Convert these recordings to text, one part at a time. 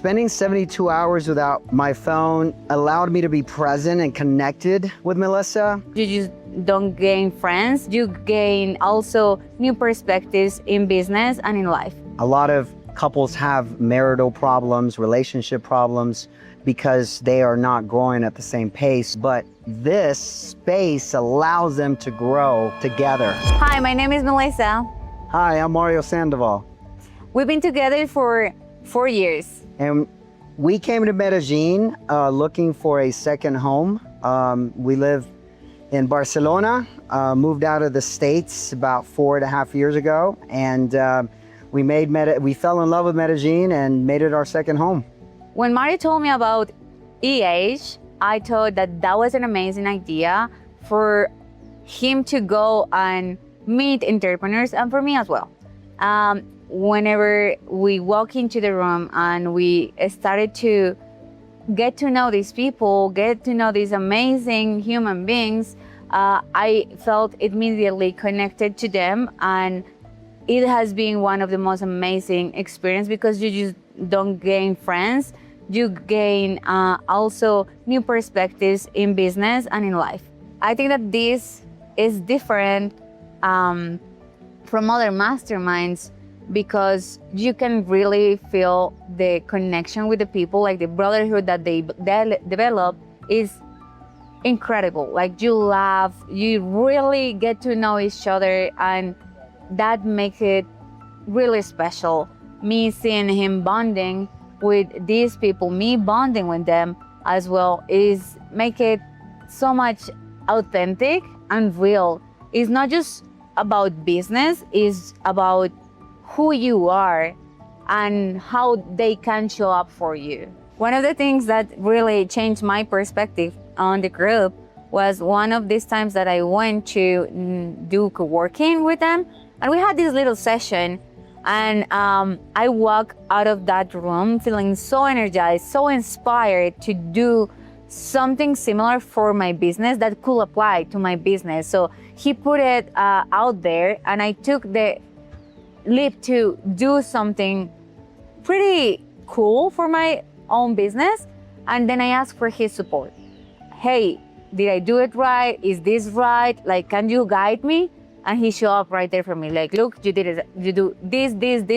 Spending 72 hours without my phone allowed me to be present and connected with Melissa. You just don't gain friends, you gain also new perspectives in business and in life. A lot of couples have marital problems, relationship problems, because they are not growing at the same pace. But this space allows them to grow together. Hi, my name is Melissa. Hi, I'm Mario Sandoval. We've been together for 4 years. And we came to Medellín looking for a second home. We live in Barcelona, moved out of the States about 4.5 years ago. And we fell in love with Medellín and made it our second home. When Mario told me about EH, I thought that was an amazing idea for him to go and meet entrepreneurs and for me as well. Whenever we walk into the room and we started to get to know these people, get to know these amazing human beings, I felt immediately connected to them, and it has been one of the most amazing experiences because you just don't gain friends, you gain also new perspectives in business and in life. I think that this is different from other masterminds because you can really feel the connection with the people, like the brotherhood that they develop is incredible. Like you laugh, you really get to know each other, and that makes it really special. Me seeing him bonding with these people, me bonding with them as well, is make it so much authentic and real. It's not just about business, it's about who you are and how they can show up for you. One of the things that really changed my perspective on the group was one of these times that I went to do co-working with them, and we had this little session, and I walked out of that room feeling so energized, so inspired to do something similar for my business that could apply to my business. So he put it out there, and I took the leap to do something pretty cool for my own business. And then I asked for his support. Hey, did I do it right? Is this right? Like, can you guide me? And he showed up right there for me. Like, look, you did it. You do this,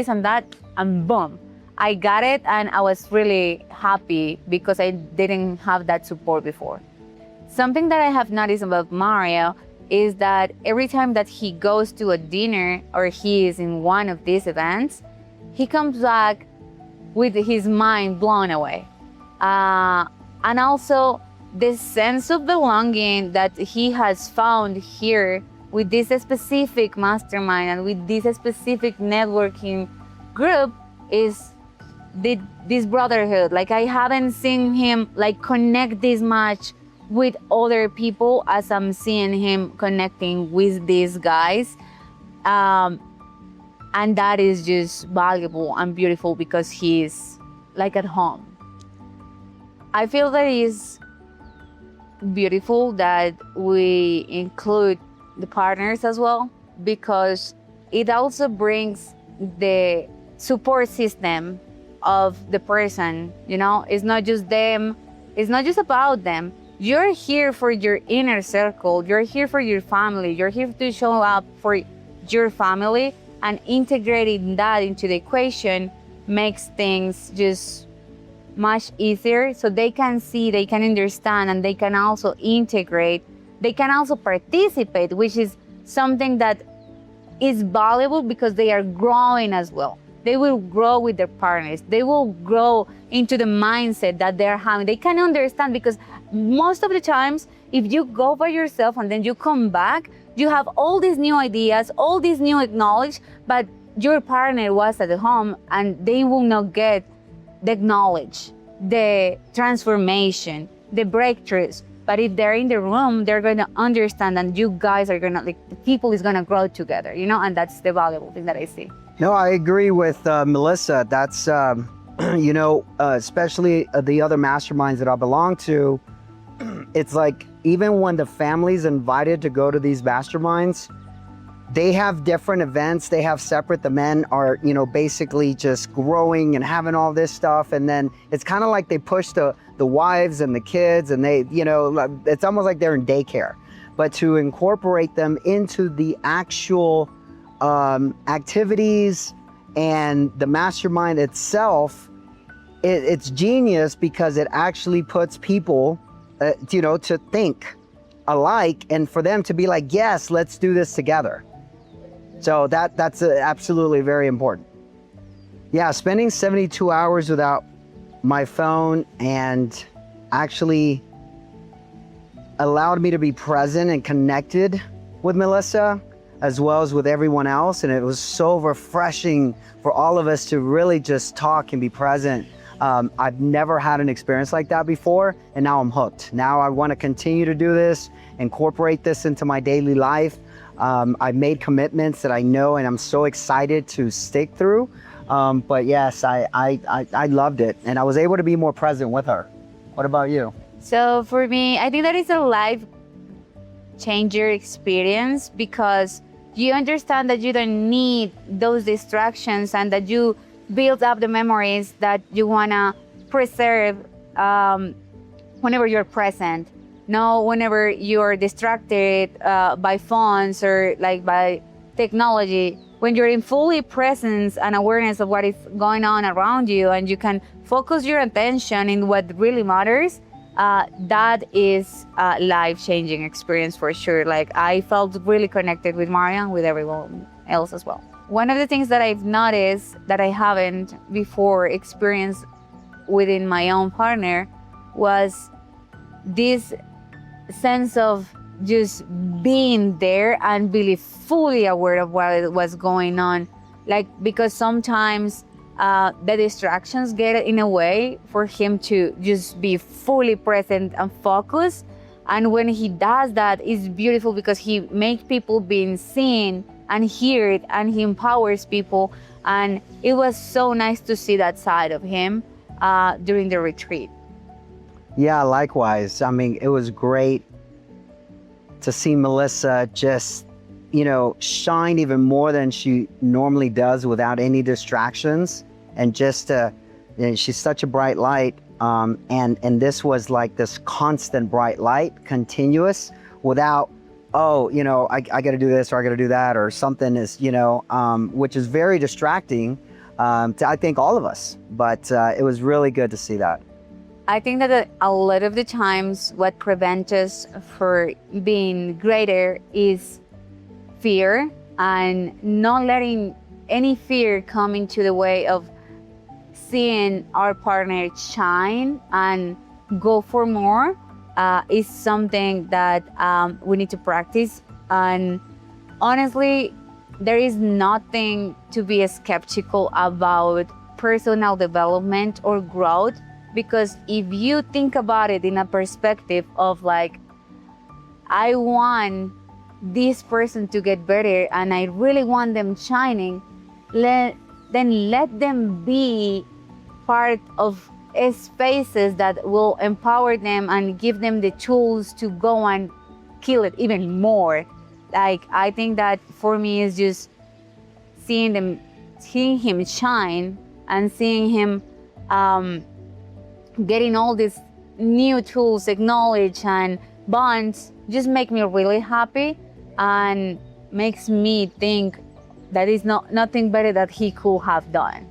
and that, and boom. I got it, and I was really happy because I didn't have that support before. Something that I have noticed about Mario is that every time that he goes to a dinner or he is in one of these events, he comes back with his mind blown away. And also the sense of belonging that he has found here with this specific mastermind and with this specific networking group is this brotherhood. Like, I haven't seen him like connect this much with other people as I'm seeing him connecting with these guys. And that is just valuable and beautiful because he's like at home. I feel that it's beautiful that we include the partners as well, because it also brings the support system of the person. You know, it's not just them, it's not just about them. You're here for your inner circle, you're here for your family, you're here to show up for your family, and integrating that into the equation makes things just much easier, so they can see, they can understand, and they can also integrate, they can also participate, which is something that is valuable because they are growing as well. They will grow with their partners. They will grow into the mindset that they're having. They can understand, because most of the times, if you go by yourself and then you come back, you have all these new ideas, all these new knowledge, but your partner was at home and they will not get the knowledge, the transformation, the breakthroughs. But if they're in the room, they're going to understand, and you guys are going to, like, the people is going to grow together, you know, and that's the valuable thing that I see. No, I agree with Melissa. That's, you know, especially the other masterminds that I belong to, it's like, even when the family's invited to go to these masterminds, they have different events. They have separate. The men are, basically just growing and having all this stuff. And then it's kind of like they push the wives and the kids, and they, it's almost like they're in daycare. But to incorporate them into the actual activities and the mastermind itself, it's genius because it actually puts people, to think alike, and for them to be like, yes, let's do this together. So that's absolutely very important. Yeah, spending 72 hours without my phone and actually allowed me to be present and connected with Melissa as well as with everyone else. And it was so refreshing for all of us to really just talk and be present. I've never had an experience like that before, and now I'm hooked. Now I want to continue to do this, incorporate this into my daily life. I've made commitments that I know and I'm so excited to stick through. But yes, I loved it, and I was able to be more present with her. What about you? So for me, I think that is a life changer experience, because you understand that you don't need those distractions, and that you build up the memories that you want to preserve whenever you're present. No, whenever you're distracted by phones or like by technology, when you're in fully presence and awareness of what is going on around you, and you can focus your attention in what really matters, that is a life-changing experience for sure. Like, I felt really connected with Maria and with everyone else as well. One of the things that I've noticed that I haven't before experienced within my own partner was this sense of just being there and being fully aware of what was going on. Like, because sometimes the distractions get in a way for him to just be fully present and focused. And when he does that, it's beautiful because he makes people being seen and heard, and he empowers people. And it was so nice to see that side of him during the retreat. Yeah, likewise. I mean, it was great to see Melissa just, shine even more than she normally does without any distractions. And just, she's such a bright light. And this was like this constant bright light, continuous, without, I got to do this or I got to do that, or something is, which is very distracting to, I think, all of us. But it was really good to see that. I think that a lot of the times what prevents us from being greater is fear, and not letting any fear come into the way of seeing our partner shine and go for more is something that we need to practice. And honestly, there is nothing to be skeptical about personal development or growth, because if you think about it in a perspective of like, I want this person to get better and I really want them shining, then let them be part of spaces that will empower them and give them the tools to go and kill it even more. Like, I think that for me is just seeing him shine and seeing him getting all these new tools, knowledge and bonds just make me really happy, and makes me think that is nothing better that he could have done.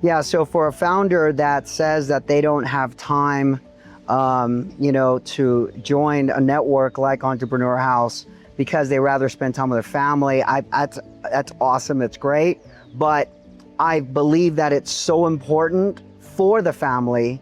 Yeah, so for a founder that says that they don't have time, to join a network like EntreHouse because they rather spend time with their family, that's awesome, it's great. But I believe that it's so important for the family,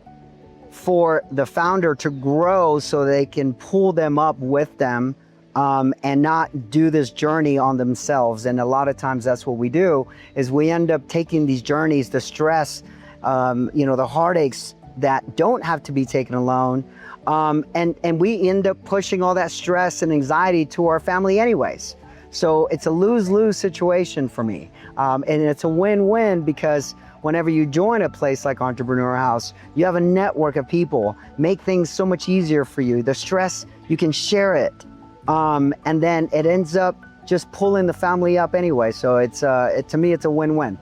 for the founder to grow so they can pull them up with them, and not do this journey on themselves. And a lot of times that's what we do, is we end up taking these journeys, the stress, the heartaches that don't have to be taken alone. And we end up pushing all that stress and anxiety to our family anyways. So it's a lose-lose situation for me. And it's a win-win, because whenever you join a place like EntreHouse, you have a network of people, make things so much easier for you. The stress, you can share it. And then it ends up just pulling the family up anyway. So to me, it's a win-win.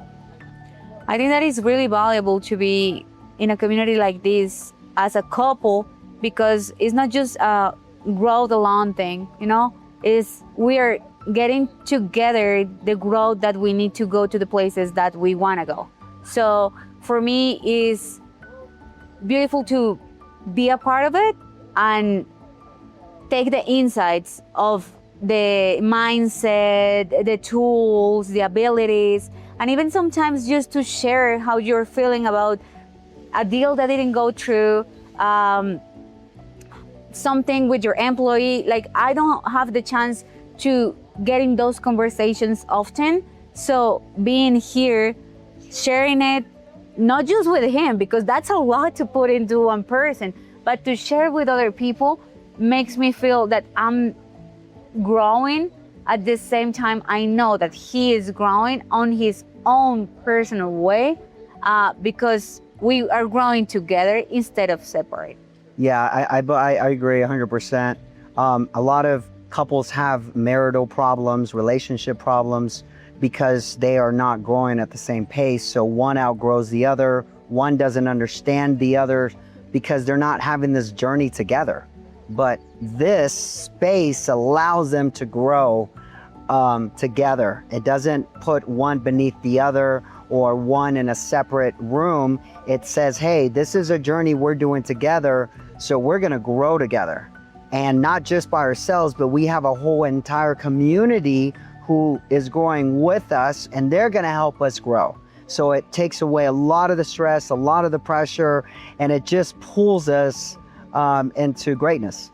I think that is really valuable to be in a community like this as a couple, because it's not just a growth alone thing, you know, is we are getting together the growth that we need to go to the places that we want to go. So for me, it's beautiful to be a part of it and take the insights of the mindset, the tools, the abilities, and even sometimes just to share how you're feeling about a deal that didn't go through, something with your employee. Like, I don't have the chance to get in those conversations often. So being here, sharing it, not just with him, because that's a lot to put into one person, but to share with other people makes me feel that I'm growing. At the same time, I know that he is growing on his own personal way, because we are growing together instead of separate. Yeah, I agree 100%. A lot of couples have marital problems, relationship problems, because they are not growing at the same pace. So one outgrows the other, one doesn't understand the other, because they're not having this journey together. But this space allows them to grow together. It doesn't put one beneath the other or one in a separate room. It says, hey, this is a journey we're doing together, so we're gonna grow together. And not just by ourselves, but we have a whole entire community who is growing with us, and they're gonna help us grow. So it takes away a lot of the stress, a lot of the pressure, and it just pulls us into greatness.